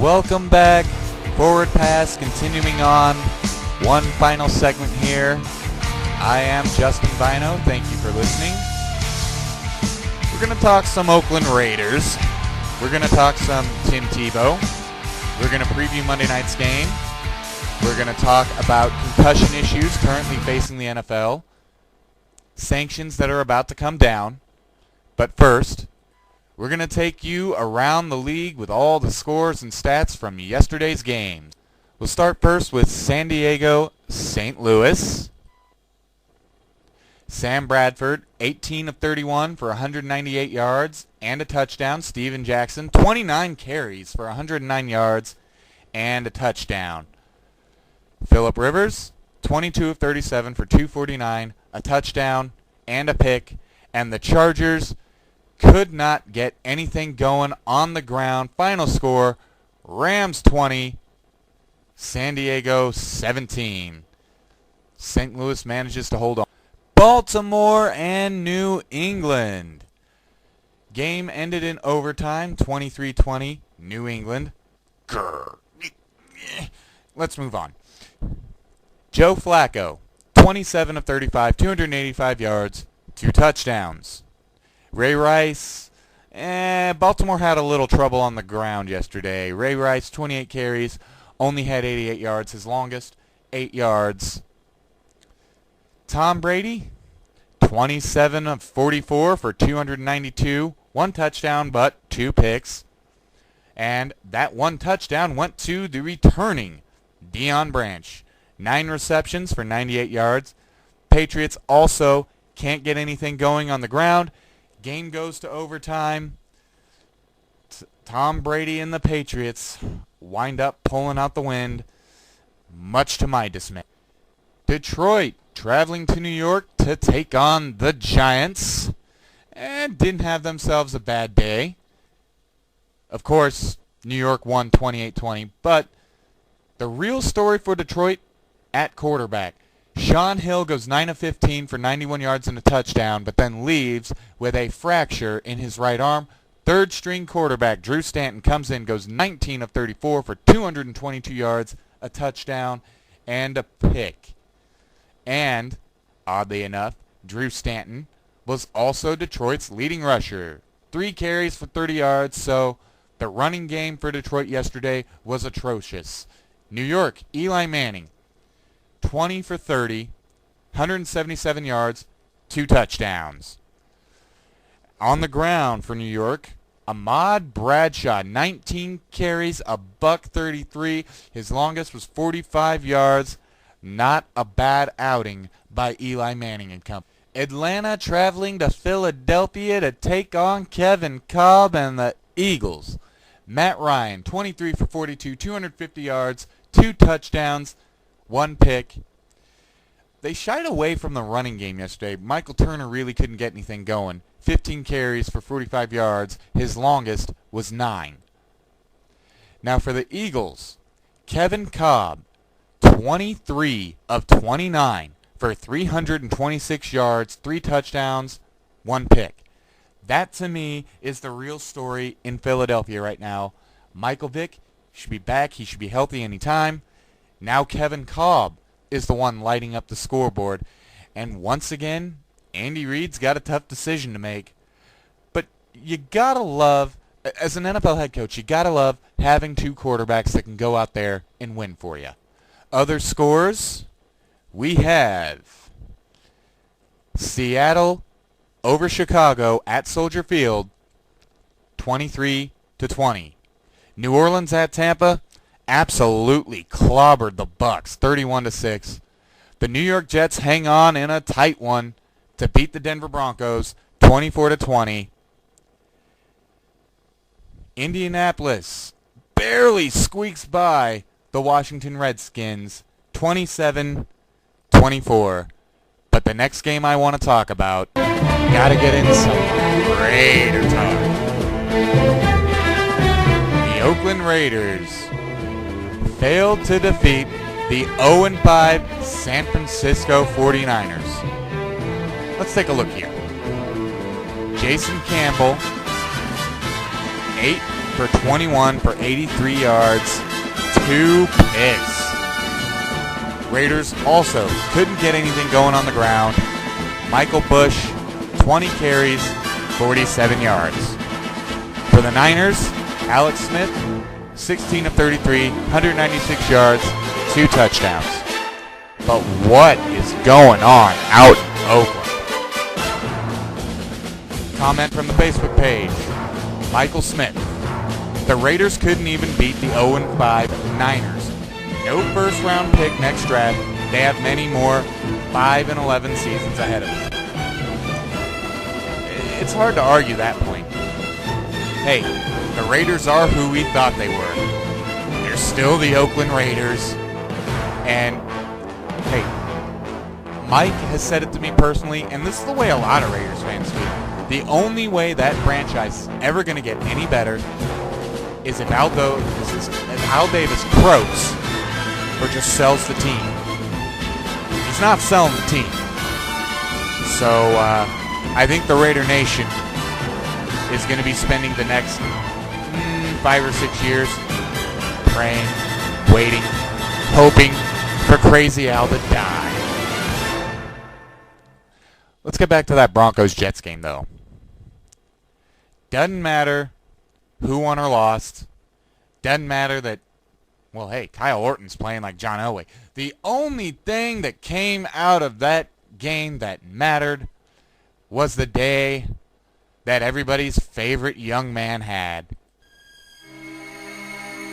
Welcome back. Forward Pass continuing on. One final segment here. I am Justin Bino. Thank you for listening. We're going to talk some Oakland Raiders. We're going to talk some Tim Tebow. We're going to preview Monday night's game. We're going to talk about concussion issues currently facing the NFL. Sanctions that are about to come down. But first, we're going to take you around the league with all the scores and stats from yesterday's games. We'll start first with San Diego, St. Louis. Sam Bradford, 18 of 31 for 198 yards and a touchdown. Steven Jackson, 29 carries for 109 yards and a touchdown. Phillip Rivers, 22 of 37 for 249, a touchdown and a pick. And the Chargers could not get anything going on the ground. Final score, Rams 20, San Diego 17. St. Louis manages to hold on. Baltimore and New England. Game ended in overtime, 23-20, New England. Grr. Let's move on. Joe Flacco, 27 of 35, 285 yards, 2 touchdowns. Ray Rice, Baltimore had a little trouble on the ground yesterday. Ray Rice, 28 carries, only had 88 yards. His longest, 8 yards. Tom Brady, 27 of 44 for 292, 1 touchdown but 2 picks. And that 1 touchdown went to the returning Deion Branch. 9 receptions for 98 yards. Patriots also can't get anything going on the ground. Game goes to overtime. Tom Brady and the Patriots wind up pulling out the wind, much to my dismay. Detroit traveling to New York to take on the Giants, and didn't have themselves a bad day. Of course, New York won 28-20, but the real story for Detroit at quarterback. Sean Hill goes 9 of 15 for 91 yards and a touchdown, but then leaves with a fracture in his right arm. Third string quarterback Drew Stanton comes in, goes 19 of 34 for 222 yards, a touchdown, and a pick. And, oddly enough, Drew Stanton was also Detroit's leading rusher. 3 carries for 30 yards, so the running game for Detroit yesterday was atrocious. New York, Eli Manning, 20 for 30, 177 yards, 2 touchdowns. On the ground for New York, Ahmad Bradshaw, 19 carries, a $133. His longest was 45 yards. Not a bad outing by Eli Manning and company. Atlanta traveling to Philadelphia to take on Kevin Kolb and the Eagles. Matt Ryan, 23 for 42, 250 yards, 2 touchdowns, 1 pick. They shied away from the running game yesterday. Michael Turner really couldn't get anything going. 15 carries for 45 yards. His longest was 9. Now for the Eagles, Kevin Kolb, 23 of 29 for 326 yards, 3 touchdowns, 1 pick. That to me is the real story in Philadelphia right now. Michael Vick should be back. He should be healthy anytime. Now Kevin Kolb is the one lighting up the scoreboard. And once again, Andy Reid's got a tough decision to make. But you gotta love, as an NFL head coach, you gotta love having 2 quarterbacks that can go out there and win for you. Other scores, we have Seattle over Chicago at Soldier Field, 23-20. New Orleans at Tampa absolutely clobbered the Bucs, 31-6. The New York Jets hang on in a tight one to beat the Denver Broncos, 24-20. Indianapolis barely squeaks by the Washington Redskins, 27-24. But the next game I want to talk about, gotta get into some Raider talk. The Oakland Raiders failed to defeat the 0-5 San Francisco 49ers. Let's take a look here. Jason Campbell, 8 for 21 for 83 yards, 2 picks. Raiders also couldn't get anything going on the ground. Michael Bush, 20 carries, 47 yards. For the Niners, Alex Smith, 16 of 33, 196 yards, 2 touchdowns. But what is going on out in Oakland? Comment from the Facebook page. Michael Smith. The Raiders couldn't even beat the 0-5 Niners. No first-round pick next draft. They have many more 5-11 seasons ahead of them. It's hard to argue that point. Hey, the Raiders are who we thought they were. They're still the Oakland Raiders. And, hey, Mike has said it to me personally, and this is the way a lot of Raiders fans feel. The only way that franchise is ever going to get any better is if Al Davis croaks or just sells the team. He's not selling the team. So I think the Raider Nation is going to be spending the next 5 or 6 years praying, waiting, hoping for Crazy Al to die. Let's get back to that Broncos-Jets game, though. Doesn't matter who won or lost. Doesn't matter that, well, hey, Kyle Orton's playing like John Elway. The only thing that came out of that game that mattered was the day that everybody's favorite young man had.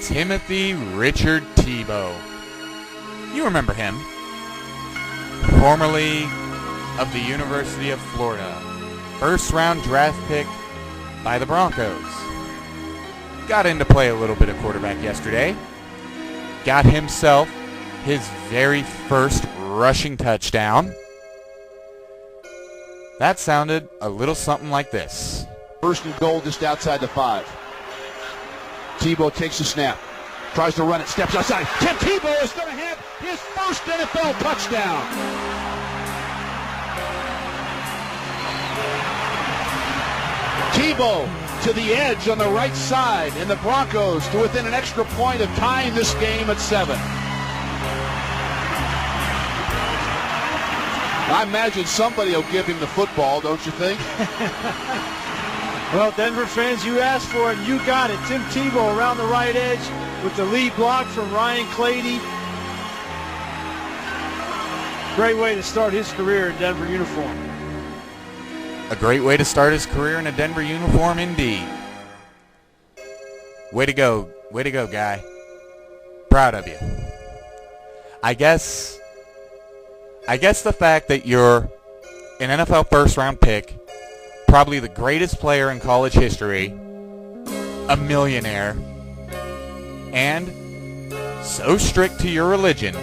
Timothy Richard Tebow. You remember him. Formerly of the University of Florida. First-round draft pick by the Broncos. Got in to play a little bit of quarterback yesterday. Got himself his very first rushing touchdown. That sounded a little something like this. First and goal just outside the 5. Tebow takes the snap. Tries to run it, steps outside. Tim Tebow is going to have his first NFL touchdown. Tebow to the edge on the right side, and the Broncos to within an extra point of tying this game at 7. I imagine somebody will give him the football, don't you think? Well, Denver fans, you asked for it, and you got it. Tim Tebow around the right edge with the lead block from Ryan Clady. Great way to start his career in Denver uniform. A great way to start his career in a Denver uniform indeed. Way to go, guy. Proud of you. I guess the fact that you're an NFL first-round pick, probably the greatest player in college history, a millionaire, and so strict to your religion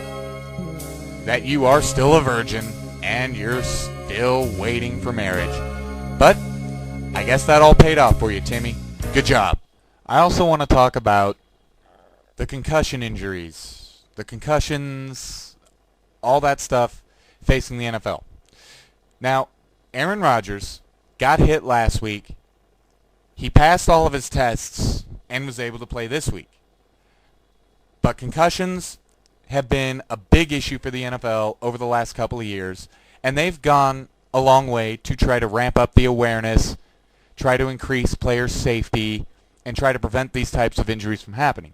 that you are still a virgin and you're still waiting for marriage. But I guess that all paid off for you, Timmy. Good job. I also want to talk about the concussion injuries, the concussions, all that stuff facing the NFL. Now, Aaron Rodgers got hit last week. He passed all of his tests and was able to play this week. But concussions have been a big issue for the NFL over the last couple of years, and they've gone a long way to try to ramp up the awareness, try to increase player safety, and try to prevent these types of injuries from happening.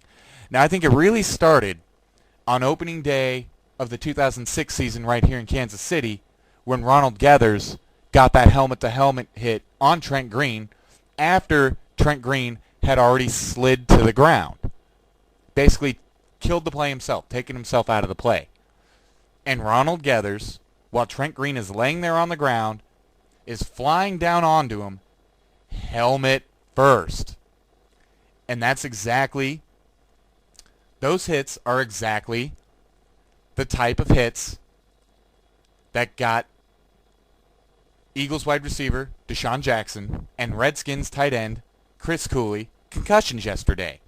Now, I think it really started on opening day of the 2006 season right here in Kansas City when Ronald Gathers got that helmet-to-helmet hit on Trent Green after Trent Green had already slid to the ground. Basically killed the play himself, taking himself out of the play. And Ronald Gathers, while Trent Green is laying there on the ground, is flying down onto him, helmet first. And that's exactly, those hits are exactly the type of hits that got Eagles wide receiver Deshaun Jackson and Redskins tight end Chris Cooley concussions yesterday.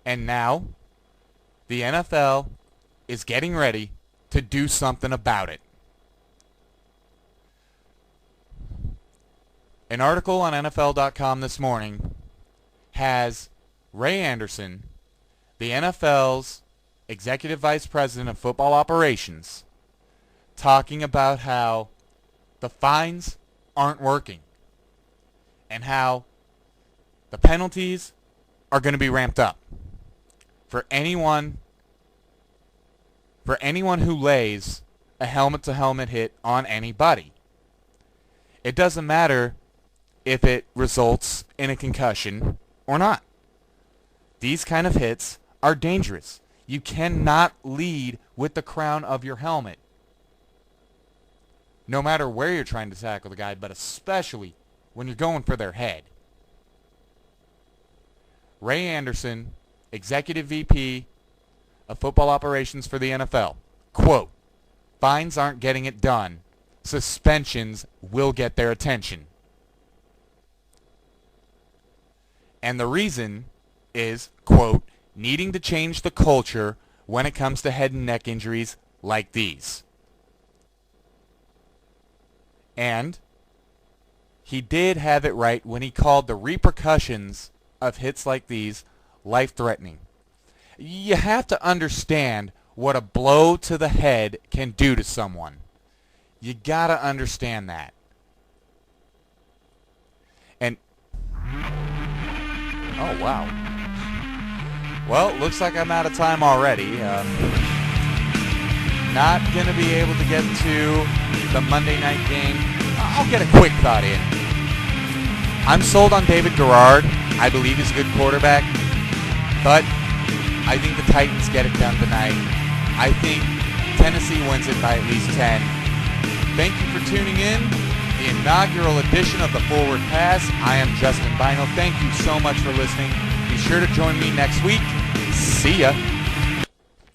And now the NFL is getting ready to do something about it. An article on NFL.com this morning has Ray Anderson, the NFL's Executive Vice President of Football Operations, talking about how the fines aren't working and how the penalties are going to be ramped up for anyone who lays a helmet-to-helmet hit on anybody. It doesn't matter if it results in a concussion or not. These kind of hits are dangerous. You cannot lead with the crown of your helmet, no matter where you're trying to tackle the guy, but especially when you're going for their head. Ray Anderson, Executive VP of Football Operations for the NFL, quote, "Fines aren't getting it done. Suspensions will get their attention." And the reason is, quote, "needing to change the culture when it comes to head and neck injuries like these." And he did have it right when he called the repercussions of hits like these life-threatening. You have to understand what a blow to the head can do to someone. You gotta understand that. And oh wow. Well, looks like I'm out of time already. Not gonna be able to get to the Monday night game. I'll get a quick thought in. I'm sold on David Garrard. I believe he's a good quarterback, but I think the Titans get it done tonight. I think Tennessee wins it by at least 10. Thank you for tuning in. The inaugural edition of the Forward Pass. I am Justin Bino. Thank you so much for listening. Be sure to join me next week. See ya.